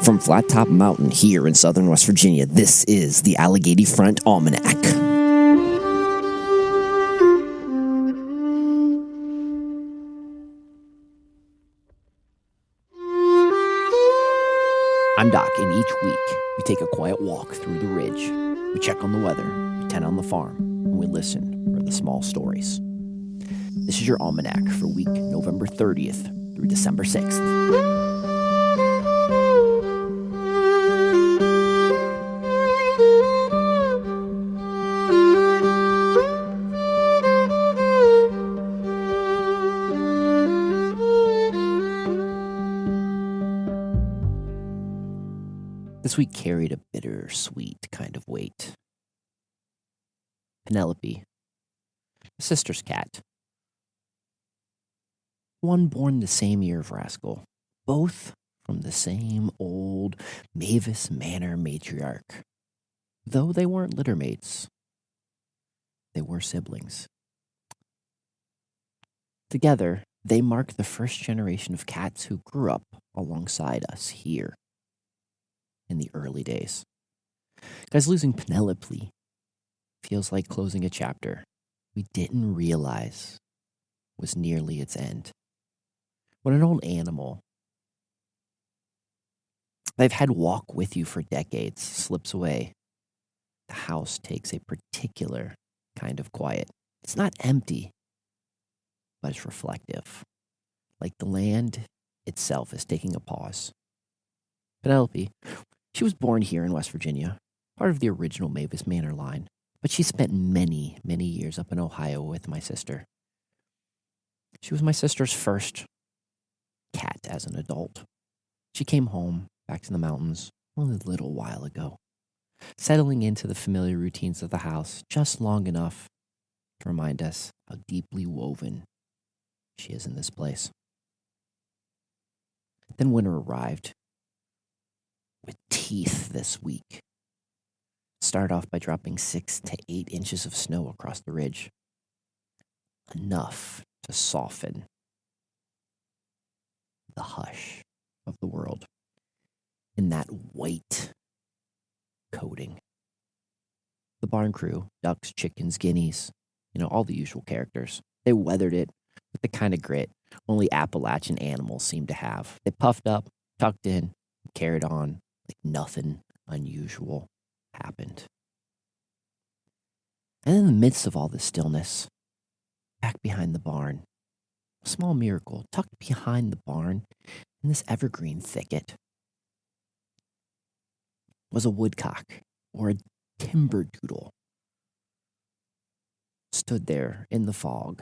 From Flat Top Mountain here in southern West Virginia, this is the Allegheny Front Almanac. I'm Doc, and each week we take a quiet walk through the ridge. We check on the weather, we tend on the farm, and we listen for the small stories. This is your Almanac for week November 30th through December 6th. This week carried a bittersweet kind of weight. Penelope, a sister's cat, one born the same year of Rascal, both from the same old Mavis Manor matriarch. Though they weren't littermates, they were siblings. Together, they mark the first generation of cats who grew up alongside us here in the early days. Guys, losing Penelope feels like closing a chapter we didn't realize was nearly its end. When an old animal they've had walk with you for decades slips away, the house takes a particular kind of quiet. It's not empty, but it's reflective. Like the land itself is taking a pause. Penelope, she was born here in West Virginia, part of the original Mavis Manor line, but she spent many, many years up in Ohio with my sister. She was my sister's first cat as an adult. She came home back to the mountains only a little while ago, settling into the familiar routines of the house just long enough to remind us how deeply woven she is in this place. Then winter arrived with teeth this week. Start off by dropping 6 to 8 inches of snow across the ridge. Enough to soften the hush of the world in that white coating. The barn crew, ducks, chickens, guineas, all the usual characters. They weathered it with the kind of grit only Appalachian animals seem to have. They puffed up, tucked in, and carried on like nothing unusual happened. And in the midst of all this stillness, back behind the barn, a small miracle tucked behind the barn in this evergreen thicket was a woodcock or a timberdoodle. Stood there in the fog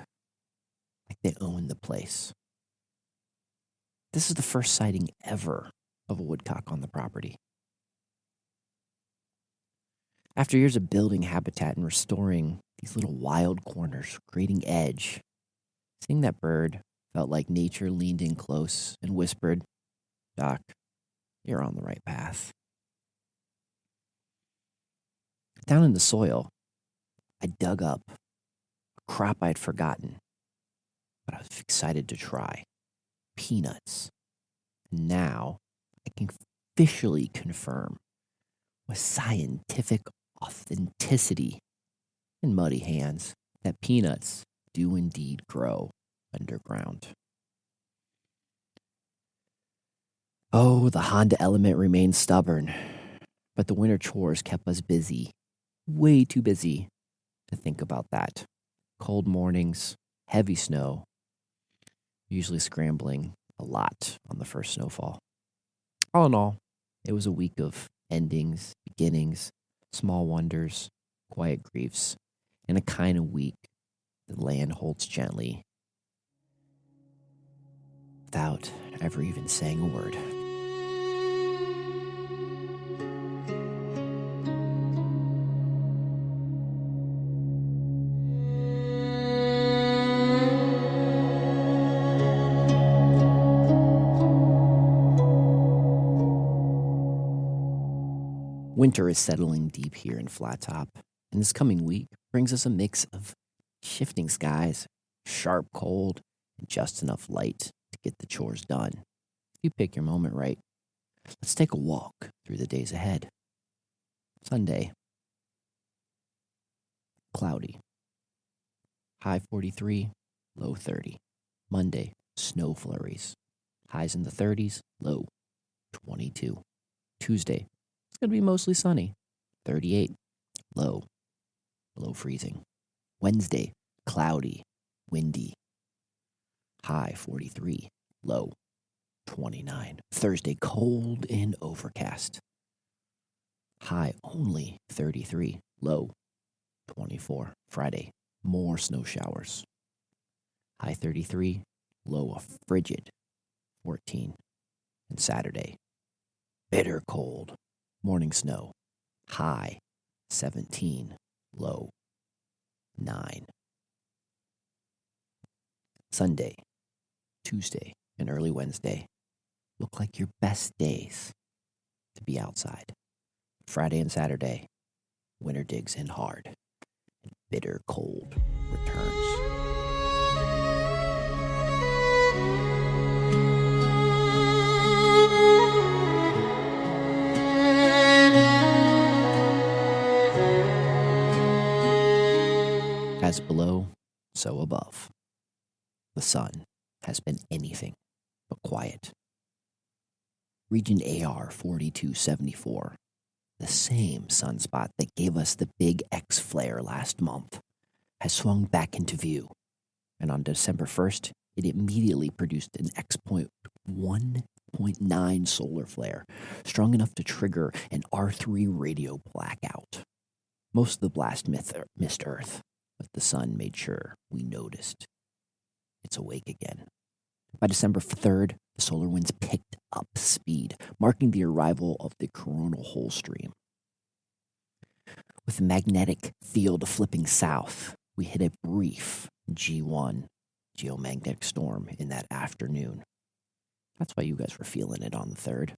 like they owned the place. This is the first sighting ever of a woodcock on the property. After years of building habitat and restoring these little wild corners, creating edge, seeing that bird felt like nature leaned in close and whispered, "Doc, you're on the right path." Down in the soil, I dug up a crop I'd forgotten, but I was excited to try. Peanuts. And now I can officially confirm with scientific authenticity in muddy hands that peanuts do indeed grow underground. Oh, the Honda Element remained stubborn, but the winter chores kept us busy, way too busy to think about that. Cold mornings, heavy snow, usually scrambling a lot on the first snowfall. All in all, it was a week of endings, beginnings, small wonders, quiet griefs, and a kind of week the land holds gently without ever even saying a word. Winter is settling deep here in Flat Top, and this coming week brings us a mix of shifting skies, sharp cold, and just enough light to get the chores done. If you pick your moment right. Let's take a walk through the days ahead. Sunday, cloudy. High 43, low 30. Monday, snow flurries. Highs in the 30s, low 22. Tuesday, it's going to be mostly sunny. 38, low, below freezing. Wednesday, cloudy, windy. High 43, low 29. Thursday, cold and overcast. High only 33, low 24. Friday, more snow showers. High 33, low a frigid 14. And Saturday, bitter cold, morning snow. High 17, low 9. Sunday, Tuesday, and early Wednesday look like your best days to be outside. Friday and Saturday, winter digs in hard, and bitter cold returns. As below, so above. The sun has been anything but quiet. Region AR 4274, the same sunspot that gave us the big X flare last month, has swung back into view. And on December 1st, it immediately produced an X.1.9 solar flare, strong enough to trigger an R3 radio blackout. Most of the blast missed Earth, but the sun made sure we noticed. It's awake again. By December 3rd, the solar winds picked up speed, marking the arrival of the coronal hole stream. With the magnetic field flipping south, we hit a brief G1 geomagnetic storm in that afternoon. That's why you guys were feeling it on the 3rd.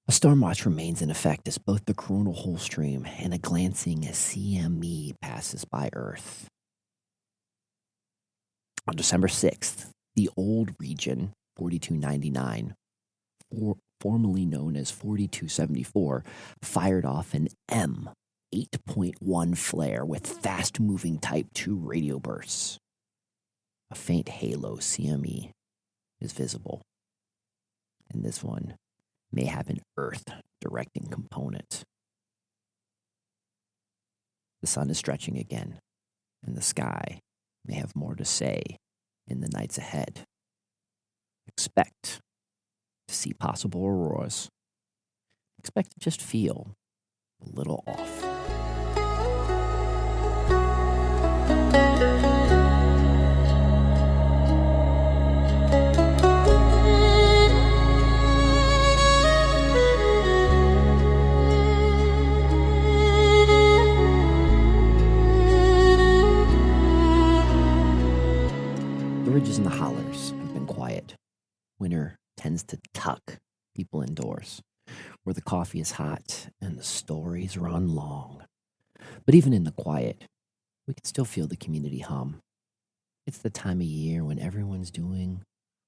A storm watch remains in effect as both the coronal hole stream and a glancing CME passes by Earth. On December 6th, the old region, 4299, formerly known as 4274, fired off an M 8.1 flare with fast-moving Type 2 radio bursts. A faint halo CME is visible, and this one may have an Earth-directing component. The sun is stretching again, and the sky may have more to say in the nights ahead. Expect to see possible auroras. Expect to just feel a little off. The ridges and the hollers have been quiet. Winter tends to tuck people indoors, where the coffee is hot and the stories run long. But even in the quiet, we can still feel the community hum. It's the time of year when everyone's doing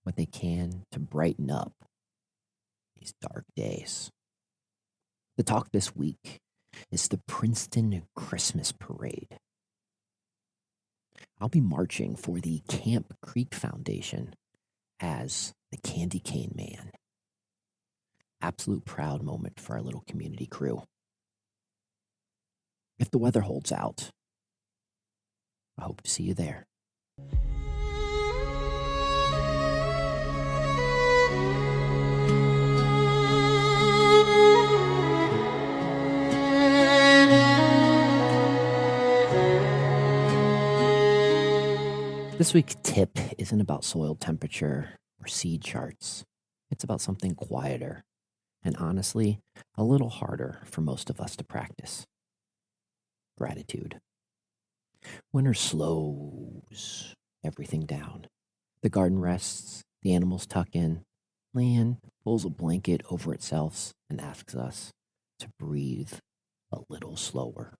what they can to brighten up these dark days. The talk this week is the Princeton Christmas Parade. I'll be marching for the Camp Creek Foundation as the Candy Cane Man. Absolute proud moment for our little community crew. If the weather holds out, I hope to see you there. This week's tip isn't about soil temperature or seed charts. It's about something quieter and honestly, a little harder for most of us to practice. Gratitude. Winter slows everything down. The garden rests, the animals tuck in, land pulls a blanket over itself and asks us to breathe a little slower.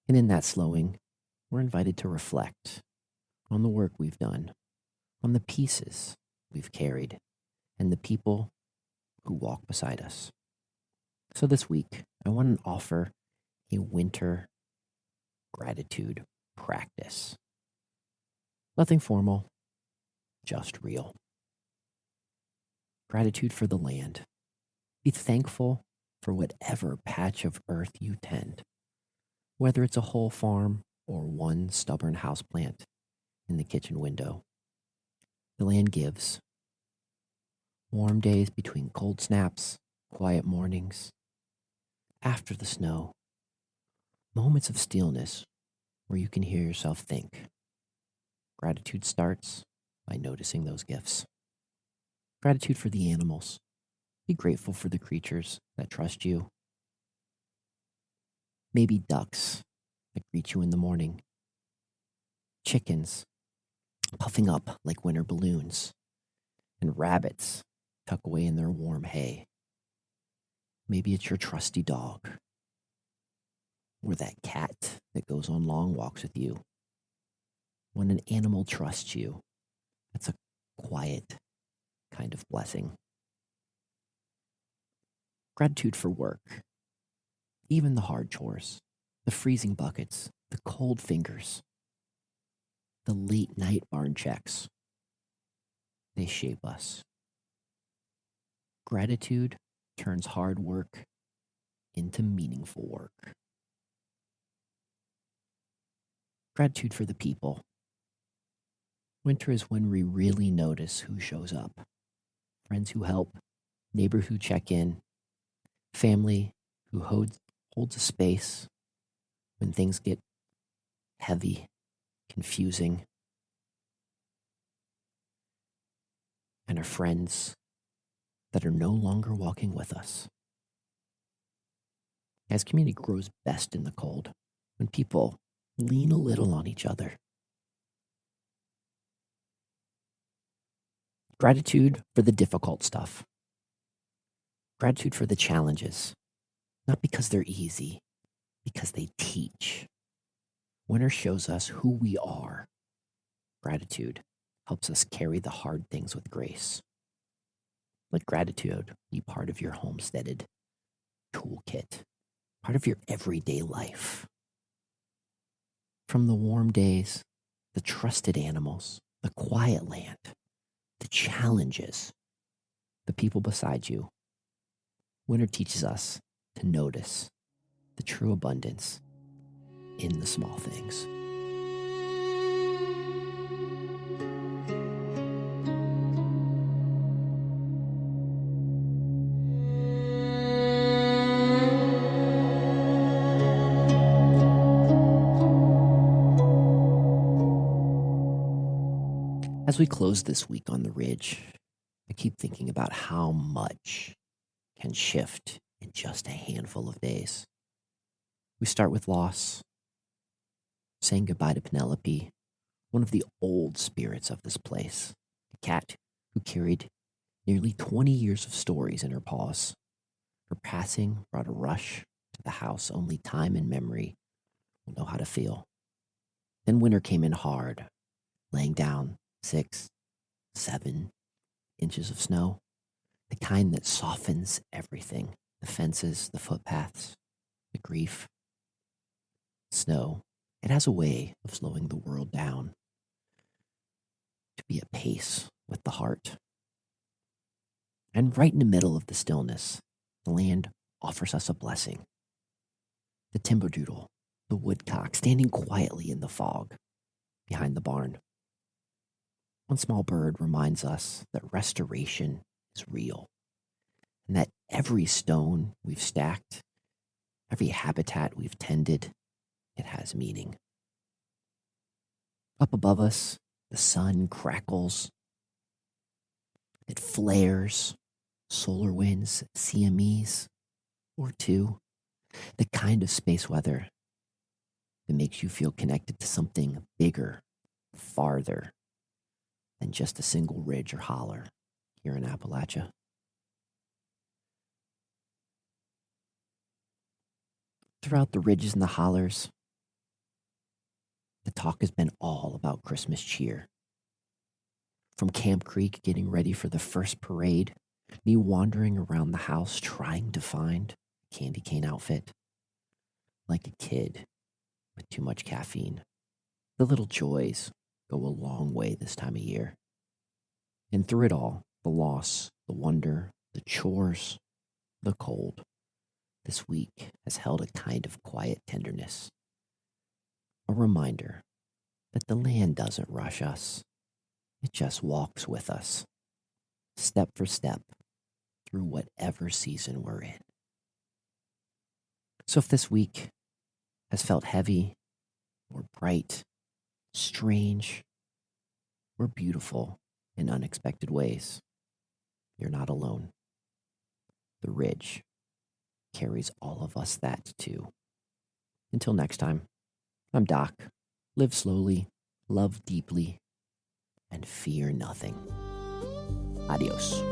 And in that slowing, we're invited to reflect on the work we've done, on the pieces we've carried, and the people who walk beside us. So this week, I want to offer a winter gratitude practice. Nothing formal, just real. Gratitude for the land. Be thankful for whatever patch of earth you tend, whether it's a whole farm or one stubborn houseplant in the kitchen window. The land gives. Warm days between cold snaps, quiet mornings, after the snow, moments of stillness where you can hear yourself think. Gratitude starts by noticing those gifts. Gratitude for the animals. Be grateful for the creatures that trust you. Maybe ducks that greet you in the morning. Chickens puffing up like winter balloons. And rabbits tuck away in their warm hay. Maybe it's your trusty dog. Or that cat that goes on long walks with you. When an animal trusts you, that's a quiet kind of blessing. Gratitude for work. Even the hard chores, the freezing buckets, the cold fingers, the late night barn checks. They shape us. Gratitude turns hard work into meaningful work. Gratitude for the people. Winter is when we really notice who shows up. Friends who help, neighbors who check in, family who holds a space when things get heavy, confusing, and our friends that are no longer walking with us. As community grows best in the cold, when people lean a little on each other. Gratitude for the difficult stuff. Gratitude for the challenges, not because they're easy, because they teach. Winter shows us who we are. Gratitude helps us carry the hard things with grace. Let gratitude be part of your homesteaded toolkit, part of your everyday life. From the warm days, the trusted animals, the quiet land, the challenges, the people beside you, winter teaches us to notice the true abundance in the small things. As we close this week on the ridge, I keep thinking about how much can shift in just a handful of days. We start with loss, saying goodbye to Penelope, one of the old spirits of this place, a cat who carried nearly 20 years of stories in her paws. Her passing brought a rush to the house only time and memory will know how to feel. Then winter came in hard, laying down 6, 7 inches of snow, the kind that softens everything, the fences, the footpaths, the grief. Snow, it has a way of slowing the world down to be at pace with the heart. And right in the middle of the stillness, the land offers us a blessing. The timberdoodle, the woodcock, standing quietly in the fog behind the barn. One small bird reminds us that restoration is real, and that every stone we've stacked, every habitat we've tended, it has meaning. Up above us, the sun crackles, it flares, solar winds, CMEs, or two, the kind of space weather that makes you feel connected to something bigger, farther than just a single ridge or holler here in Appalachia. Throughout the ridges and the hollers, the talk has been all about Christmas cheer. From Camp Creek getting ready for the first parade, me wandering around the house trying to find a candy cane outfit. Like a kid with too much caffeine. The little joys go a long way this time of year. And through it all, the loss, the wonder, the chores, the cold, this week has held a kind of quiet tenderness. A reminder that the land doesn't rush us. It just walks with us, step for step, through whatever season we're in. So if this week has felt heavy or bright, strange or beautiful in unexpected ways, you're not alone. The ridge carries all of us that too. Until next time, I'm Doc. Live slowly, love deeply, and fear nothing. Adios.